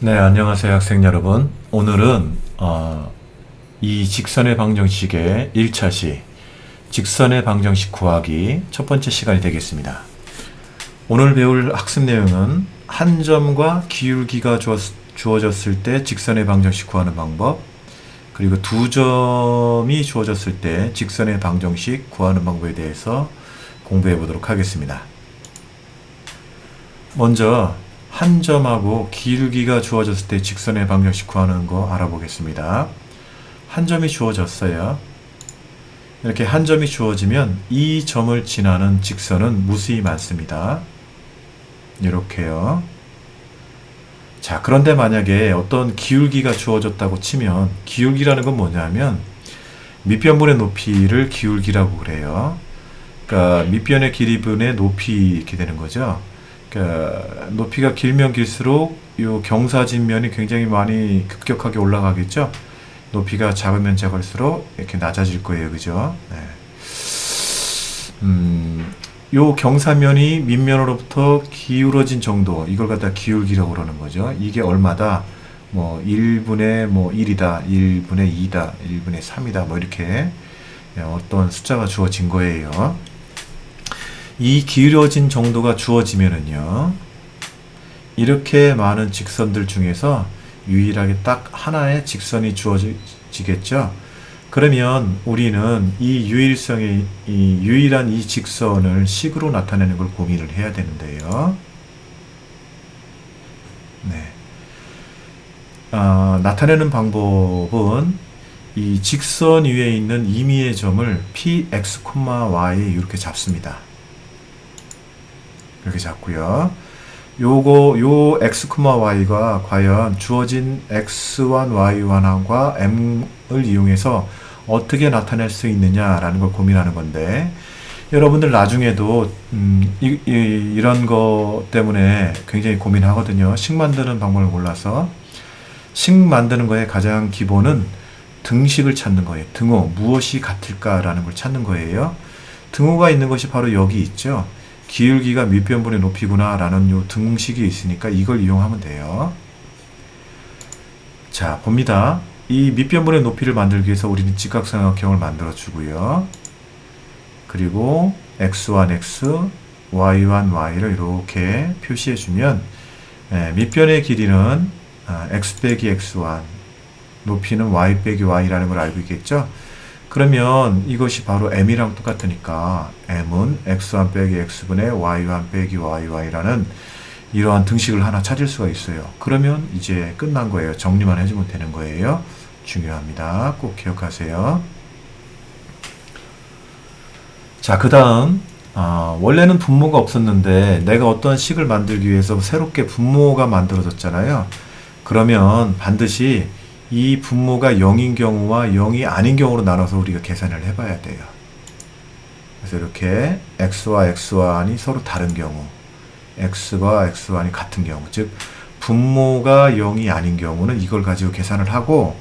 네, 안녕하세요, 학생 여러분. 오늘은 이 직선의 방정식의 1차시, 직선의 방정식 구하기 첫 번째 시간이 되겠습니다. 오늘 배울 학습 내용은 한 점과 기울기가 주어졌을 때 직선의 방정식 구하는 방법, 그리고 두 점이 주어졌을 때 직선의 방정식 구하는 방법에 대해서 공부해 보도록 하겠습니다. 먼저 한 점하고 기울기가 주어졌을 때 직선의 방정식 구하는 거 알아보겠습니다. 한 점이 주어졌어요. 이렇게 한 점이 주어지면 이 점을 지나는 직선은 무수히 많습니다. 이렇게요. 자, 그런데 만약에 어떤 기울기가 주어졌다고 치면, 기울기라는 건 뭐냐면 밑변분의 높이를 기울기라고 그래요. 그러니까 밑변의 길이분의 높이 이렇게 되는 거죠. 그러니까 높이가 길면 길수록 이 경사진면이 굉장히 많이 급격하게 올라가겠죠. 높이가 작으면 작을수록 이렇게 낮아질 거예요, 그죠? 네. 요 경사면이 밑면으로부터 기울어진 정도, 이걸 갖다 기울기라고 그러는 거죠. 이게 얼마다? 뭐 1분의 뭐 1이다, 1분의 2다, 1분의 3이다, 뭐 이렇게 어떤 숫자가 주어진 거예요. 이 기울어진 정도가 주어지면은요, 이렇게 많은 직선들 중에서 유일하게 딱 하나의 직선이 주어지겠죠. 그러면 우리는 이 유일한 이 직선을 식으로 나타내는 걸 고민을 해야 되는데요. 네. 나타내는 방법은 이 직선 위에 있는 임의의 점을 px, y 이렇게 잡습니다. 이렇게 잡고요. 요 x, y가 과연 주어진 x1, y1과 m을 이용해서 어떻게 나타낼 수 있느냐라는 걸 고민하는 건데, 여러분들 나중에도 이런 거 때문에 굉장히 고민하거든요. 식 만드는 방법을 몰라서. 식 만드는 거의 가장 기본은 등식을 찾는 거예요. 등호, 무엇이 같을까라는 걸 찾는 거예요. 등호가 있는 것이 바로 여기 있죠. 기울기가 밑변분의 높이구나 라는 요 등식이 있으니까 이걸 이용하면 돼요. 자, 봅니다. 이 밑변분의 높이를 만들기 위해서 우리는 직각삼각형을 만들어 주고요. 그리고 x1, x, y1, y를 이렇게 표시해 주면 밑변의 길이는 x 빼기 x1, 높이는 y 빼기 y라는 걸 알고 있겠죠? 그러면 이것이 바로 m이랑 똑같으니까 m은 x1 빼기 x분의 y1 빼기 yy 라는 이러한 등식을 하나 찾을 수가 있어요. 그러면 이제 끝난 거예요. 정리만 해주면 되는 거예요. 중요합니다. 꼭 기억하세요. 자, 그 다음 원래는 분모가 없었는데 내가 어떤 식을 만들기 위해서 새롭게 분모가 만들어졌잖아요. 그러면 반드시 이 분모가 0인 경우와 0이 아닌 경우로 나눠서 우리가 계산을 해봐야 돼요. 그래서 이렇게 x와 x1이 서로 다른 경우, x와 x1이 같은 경우, 즉 분모가 0이 아닌 경우는 이걸 가지고 계산을 하고,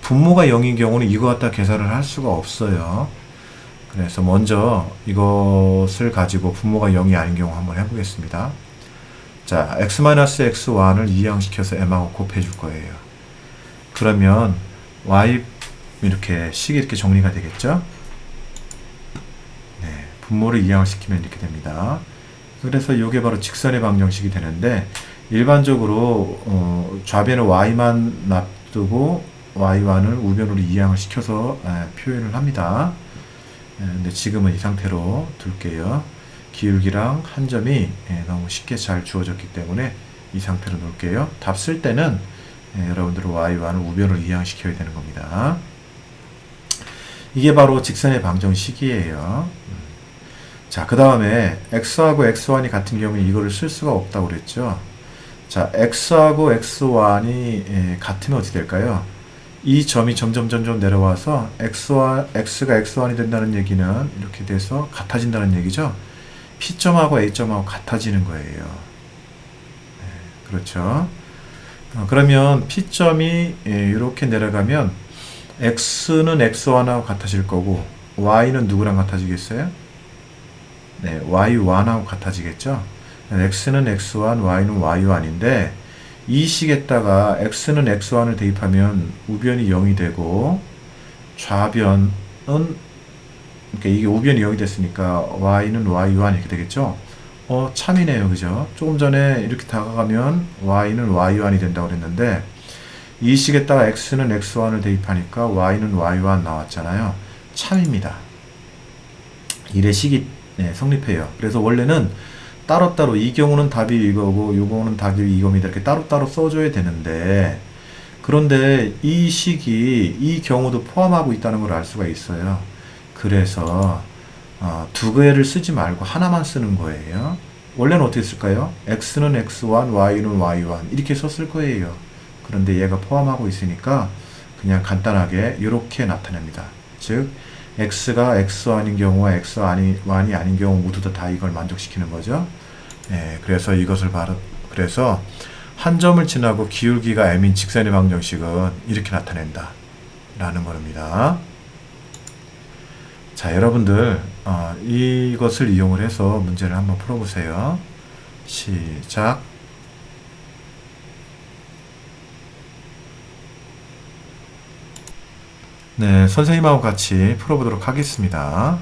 분모가 0인 경우는 이거 갖다 계산을 할 수가 없어요. 그래서 먼저 이것을 가지고 분모가 0이 아닌 경우 한번 해보겠습니다. 자, x-x1을 이항시켜서 m하고 곱해 줄 거예요. 그러면 y 이렇게 식이 이렇게 정리가 되겠죠? 네, 분모를 이항을 시키면 이렇게 됩니다. 그래서 이게 바로 직선의 방정식이 되는데, 일반적으로 좌변에 y만 놔두고 y1을 우변으로 이항을 시켜서 표현을 합니다. 근데 지금은 이 상태로 둘게요. 기울기랑 한 점이 너무 쉽게 잘 주어졌기 때문에 이 상태로 놓을게요. 답 쓸 때는 여러분들은 y1을 우변으로 이항시켜야 되는 겁니다. 이게 바로 직선의 방정식이에요. 자, 그 다음에 x하고 x1이 같은 경우에 이거를 쓸 수가 없다고 그랬죠. 자, x하고 x1이 같으면 어떻게 될까요? 이 점이 점점 내려와서 x가 x1이 된다는 얘기는 이렇게 돼서 같아진다는 얘기죠. P점하고 A점하고 같아지는 거예요. 네, 그렇죠. 그러면 P점이 이렇게 내려가면 X는 X1하고 같아질 거고 Y는 누구랑 같아지겠어요? 네, Y1하고 같아지겠죠? X는 X1, Y는 Y1인데 이 식에다가 x는 x1을 대입하면 우변이 0이 되고 좌변은 그러니까 이게 우변이 0이 됐으니까 y는 y1 이렇게 되겠죠. 참이네요. 그죠? 조금 전에 이렇게 다가가면 y는 y1이 된다고 그랬는데 이 식에다가 x는 x1을 대입하니까 y는 y1 나왔잖아요. 참입니다. 이래 식이 성립해요. 그래서 원래는 따로따로 이 경우는 답이 이거고 이 경우는 답이 이겁니다. 이렇게 따로따로 써줘야 되는데 그런데 이 식이 이 경우도 포함하고 있다는 걸 알 수가 있어요. 그래서 두 개를 쓰지 말고 하나만 쓰는 거예요. 원래는 어떻게 쓸까요? x는 x1, y는 y1 이렇게 썼을 거예요. 그런데 얘가 포함하고 있으니까 그냥 간단하게 이렇게 나타냅니다. 즉 x가 x1인 경우와 x1이 아닌 경우 모두 다 이걸 만족시키는 거죠. 그래서 이것을 그래서 한 점을 지나고 기울기가 m인 직선의 방정식은 이렇게 나타낸다 라는 겁니다. 자, 여러분들 이것을 이용을 해서 문제를 한번 풀어보세요. 시작. 네, 선생님하고 같이 풀어보도록 하겠습니다.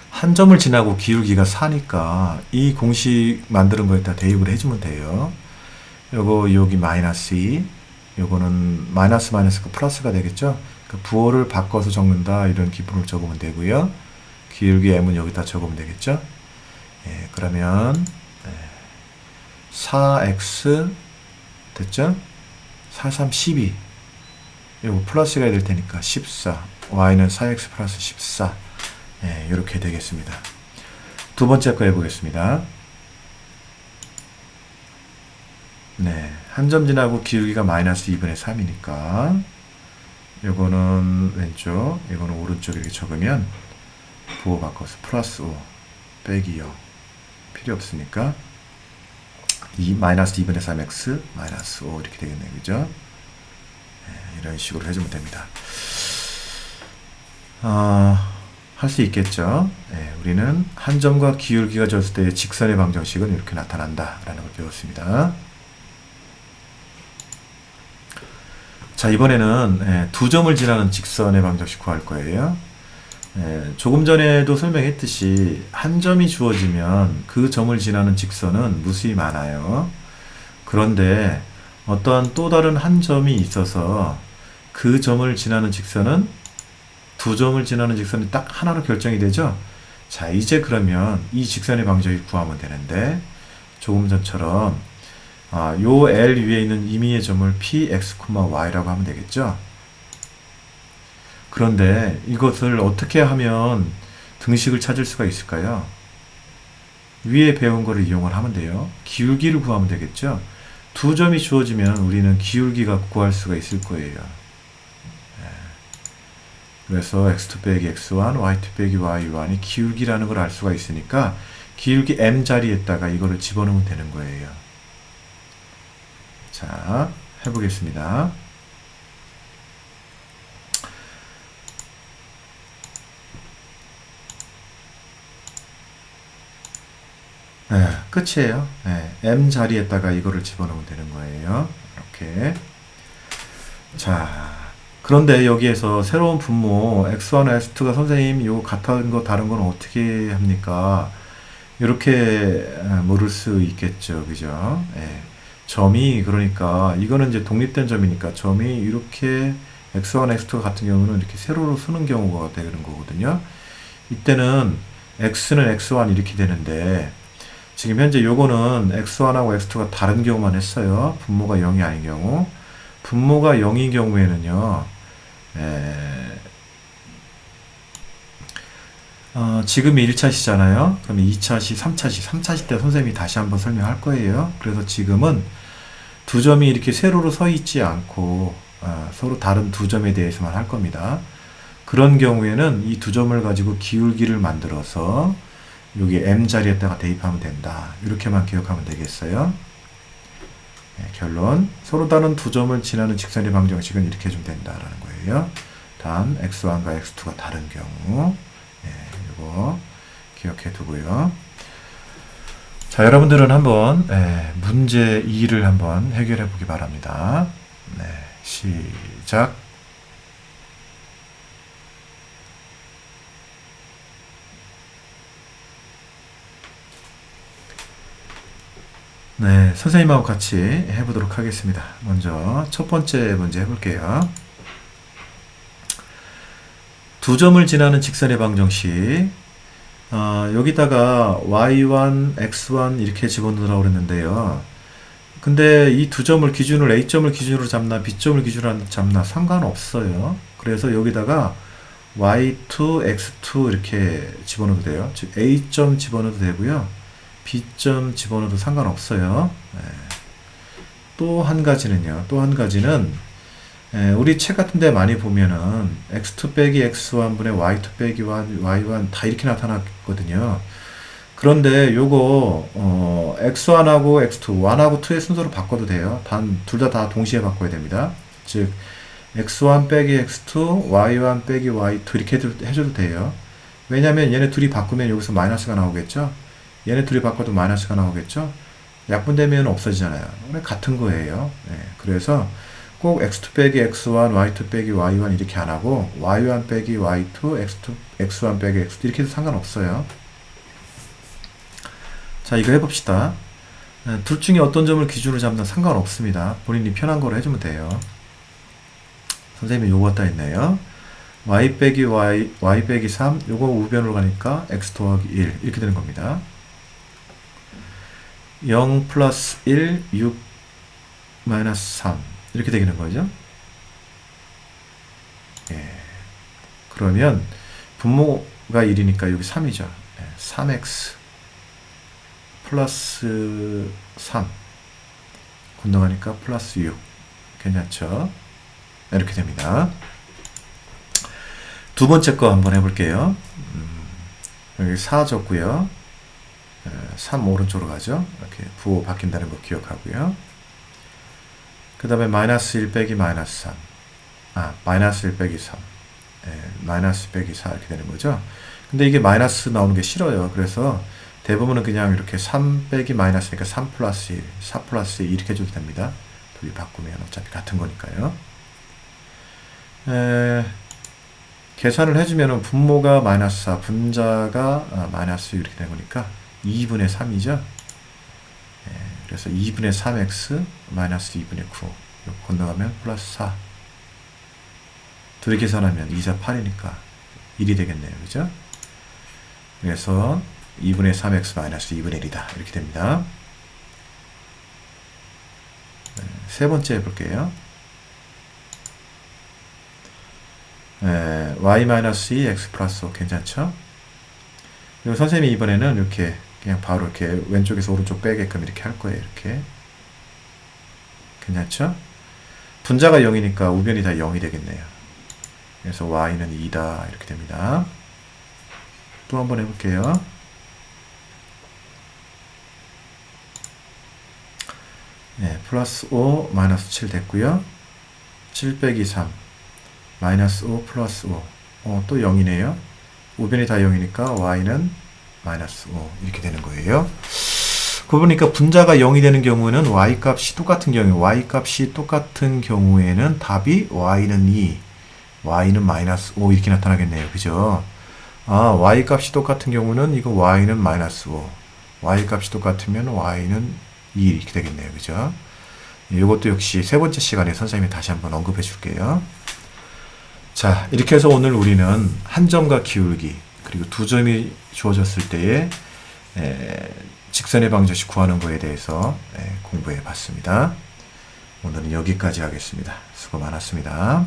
한 점을 지나고 기울기가 4니까 이 공식 만드는 거에다 대입을 해주면 돼요. 요거 여기 마이너스 2, 요거는 마이너스가 플러스가 되겠죠. 그 부호를 바꿔서 적는다 이런 기분을 적으면 되고요. 기울기 m은 여기다 적으면 되겠죠. 그러면 4x 됐죠? 4, 3, 12 요거 플러스가 될 테니까 14 y는 4x 플러스 14 이렇게 되겠습니다. 두 번째 거 해보겠습니다. 네, 한 점 지나고 기울기가 마이너스 2분의 3이니까 요거는 왼쪽, 이거는 오른쪽 이렇게 적으면 부호 바꿔서 플러스 5 빼기 0 필요 없으니까 마이너스 2분의 3x 마이너스 5 이렇게 되겠네요. 그죠? 이런 식으로 해주면 됩니다. 할 수 있겠죠. 우리는 한 점과 기울기가 졌을 때의 직선의 방정식은 이렇게 나타난다 라는 걸 배웠습니다. 자, 이번에는 두 점을 지나는 직선의 방정식 구할 거예요. 조금 전에도 설명했듯이 한 점이 주어지면 그 점을 지나는 직선은 무수히 많아요. 그런데 어떠한 또 다른 한 점이 있어서 그 점을 지나는 직선은 두 점을 지나는 직선이 딱 하나로 결정이 되죠. 자, 이제 그러면 이 직선의 방정식 구하면 되는데 조금 전처럼 요 L 위에 있는 임의의 점을 px, y라고 하면 되겠죠. 그런데 이것을 어떻게 하면 등식을 찾을 수가 있을까요? 위에 배운 거를 이용을 하면 돼요. 기울기를 구하면 되겠죠. 두 점이 주어지면 우리는 기울기가 구할 수가 있을 거예요. 그래서 x2 빼기 x1, y2 빼기 y1이 기울기라는 걸 알 수가 있으니까 기울기 m 자리에다가 이거를 집어넣으면 되는 거예요. 자, 해보겠습니다. 끝이에요. m 자리에다가 이거를 집어넣으면 되는 거예요. 이렇게. 자, 그런데 여기에서 새로운 분모 x1, x2가 선생님 이거 같은 거 다른 건 어떻게 합니까? 이렇게 물을 수 있겠죠. 그죠? 점이 그러니까 이거는 이제 독립된 점이니까 점이 이렇게 x1, x2 같은 경우는 이렇게 세로로 쓰는 경우가 되는 거거든요. 이때는 x는 x1 이렇게 되는데 지금 현재 요거는 x1하고 x2가 다른 경우만 했어요. 분모가 0이 아닌 경우. 분모가 0인 경우에는요. 지금이 1차시잖아요. 그럼 2차시, 3차시, 3차시 때 선생님이 다시 한번 설명할 거예요. 그래서 지금은 두 점이 이렇게 세로로 서 있지 않고 서로 다른 두 점에 대해서만 할 겁니다. 그런 경우에는 이 두 점을 가지고 기울기를 만들어서 여기 m 자리에다가 대입하면 된다. 이렇게만 기억하면 되겠어요. 결론, 서로 다른 두 점을 지나는 직선의 방정식은 이렇게 해주면 된다라는 거예요. 단 x1과 x2가 다른 경우 이거 기억해 두고요. 자, 여러분들은 한번 문제 2를 한번 해결해 보기 바랍니다. 네, 시작. 네, 선생님하고 같이 해보도록 하겠습니다. 먼저 첫 번째 문제 해볼게요. 두 점을 지나는 직선의 방정식, 여기다가 y1, x1 이렇게 집어넣으라고 그랬는데요. 근데 이 두 점을 기준으로 A점을 기준으로 잡나 B점을 기준으로 잡나 상관없어요. 그래서 여기다가 y2, x2 이렇게 집어넣어도 돼요. 즉 A점 집어넣어도 되고요. B점 집어넣어도 상관없어요. 또 한 가지는요. 또 한 가지는 우리 책 같은 데 많이 보면은 x2 빼기 x1 분의 y2 빼기 y1 다 이렇게 나타났거든요. 그런데 요거 x1하고 x2, 1하고 2의 순서로 바꿔도 돼요. 단 둘 다 동시에 바꿔야 됩니다. 즉 x1 빼기 x2, y1 빼기 y2 이렇게 해줘도 돼요. 왜냐면 얘네 둘이 바꾸면 여기서 마이너스가 나오겠죠. 얘네 둘이 바꿔도 마이너스가 나오겠죠. 약분되면 없어지잖아요. 같은 거예요. 그래서 꼭 x2 빼기 x1, y2 빼기 y1 이렇게 안 하고 y1 빼기 y2, x1 빼기 x2 이렇게 해도 상관없어요. 자, 이거 해봅시다. 둘 중에 어떤 점을 기준으로 잡나 상관없습니다. 본인이 편한 거로 해주면 돼요. 선생님이 요거 갖다 했네요. y 빼기 y 빼기 3 요거 우변으로 가니까 x 더하기 1 이렇게 되는 겁니다. 0 플러스 1, 6 마이너스 3 이렇게 되는 거죠. 그러면 분모가 1이니까 여기 3이죠. 3x 플러스 3 건너가니까 플러스 6 괜찮죠? 이렇게 됩니다. 두 번째 거 한번 해볼게요. 여기 4 줬고요. 3 오른쪽으로 가죠. 이렇게 부호 바뀐다는 거 기억하고요. 그 다음에 마이너스 1 빼기 마이너스 3 마이너스 1 빼기 3 마이너스 빼기 4 이렇게 되는 거죠. 근데 이게 마이너스 나오는 게 싫어요. 그래서 대부분은 그냥 이렇게 3 빼기 마이너스니까 3 플러스 1, 4 플러스 1 이렇게 해줘도 됩니다. 둘이 바꾸면 어차피 같은 거니까요. 계산을 해주면 분모가 마이너스 4, 분자가 마이너스 6 이렇게 되는 거니까 2분의 3이죠. 그래서 2분의 3x 마이너스 2분의 9 건너가면 플러스 4 둘이 계산하면 2, 4, 8이니까 1이 되겠네요. 그죠? 그래서 2분의 3x 마이너스 2분의 1이다. 이렇게 됩니다. 세 번째 해볼게요. y 마이너스 2, x 플러스 5 괜찮죠? 그리고 선생님이 이번에는 이렇게 그냥 바로 이렇게 왼쪽에서 오른쪽 빼게끔 이렇게 할 거예요. 이렇게. 괜찮죠? 분자가 0이니까 우변이 다 0이 되겠네요. 그래서 y는 2다. 이렇게 됩니다. 또 한번 해볼게요. 플러스 5, 마이너스 7 됐고요. 7 빼기 3, 마이너스 5, 플러스 5. 또 0이네요. 우변이 다 0이니까 y는 마이너스 5 이렇게 되는 거예요. 그거 보니까 분자가 0이 되는 경우는 y값이 똑같은 경우, y값이 똑같은 경우에는 답이 y는 2, y는 마이너스 5 이렇게 나타나겠네요. 그죠? y값이 똑같은 경우는 이거 y는 마이너스 5, y값이 똑같으면 y는 2 이렇게 되겠네요. 그죠? 이것도 역시 세 번째 시간에 선생님이 다시 한번 언급해 줄게요. 자, 이렇게 해서 오늘 우리는 한 점과 기울기 그리고 두 점이 주어졌을 때의 직선의 방정식 구하는 거에 대해서 공부해 봤습니다. 오늘은 여기까지 하겠습니다. 수고 많았습니다.